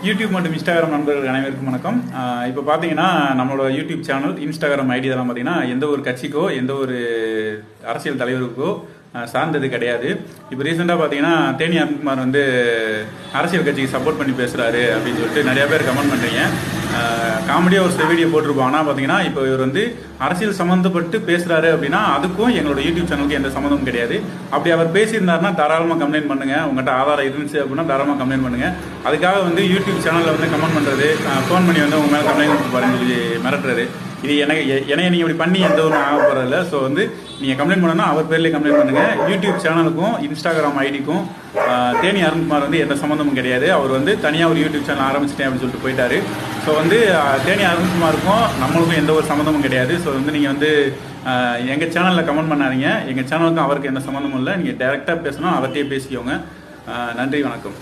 YouTube மற்றும் Instagram நண்பர்கள் அனைவருக்கும் வணக்கம். இப்போ பார்த்தீங்கன்னா நம்மளோட யூடியூப் சேனல், இன்ஸ்டாகிராம் ஐடி இதெல்லாம் பார்த்தீங்கன்னா எந்த ஒரு கட்சிக்கோ எந்த ஒரு அரசியல் தலைவருக்கோ சார்ந்தது கிடையாது. இப்போ ரீசெண்டாக பார்த்தீங்கன்னா தேனி அருண்குமார் வந்து அரசியல் கட்சிக்கு சப்போர்ட் பண்ணி பேசுகிறாரு அப்படின்னு சொல்லிட்டு நிறைய பேர் கமெண்ட் பண்ணுறீங்க. காமெடியாக ஒரு சில வீடியோ போட்டிருப்போம். ஆனால் பார்த்தீங்கன்னா இப்போ இவர் வந்து அரசியல் சம்மந்தப்பட்டு பேசுகிறாரு அப்படின்னா அதுக்கும் எங்களோட யூடியூப் சேனலுக்கு எந்த சம்மந்தமும் கிடையாது. அப்படி அவர் பேசியிருந்தாருன்னா தாராளமாக கம்ப்ளைண்ட் பண்ணுங்கள். உங்கள்கிட்ட ஆதாரம் இருந்துச்சு அப்படின்னா தாராளமாக கம்ப்ளைண்ட் பண்ணுங்கள். அதுக்காக வந்து யூடியூப் சேனலில் வந்து கமெண்ட் பண்ணுறது, ஃபோன் பண்ணி வந்து உங்கள் மேலே கம்ப்ளைண்ட் கொடுத்து பாருன்னு சொல்லி மிரட்டுறது, இது என்னைய நீங்கள் இப்படி பண்ணி எந்த ஒன்றும் ஆக போகிறதில்ல. ஸோ வந்து நீங்கள் கம்ப்ளைண்ட் பண்ணணும்னா அவர் பேர்லேயே கம்ப்ளைண்ட் பண்ணுங்கள். யூடியூப் சேனலுக்கும் இன்ஸ்டாகிராம் ஐடிக்கும் தேனி அருண்குமார் வந்து எந்த சம்மந்தமும் கிடையாது. அவர் வந்து தனியாக ஒரு யூடியூப் சேனல் ஆரம்பிச்சிட்டேன் அப்படின்னு சொல்லிட்டு போயிட்டாரு. ஸோ வந்து தேனி அருண்குமாருக்கும் நம்மளுக்கும் எந்த ஒரு சம்மந்தமும் கிடையாது. ஸோ வந்து நீங்கள் வந்து எங்கள் சேனலில் கமெண்ட் பண்ணாதீங்க. எங்கள் சேனலுக்கும் அவருக்கு எந்த சம்மந்தமும் இல்லை. நீங்கள் டைரெக்டாக பேசணும், அவர்கிட்டயே பேசிக்கோங்க. நன்றி, வணக்கம்.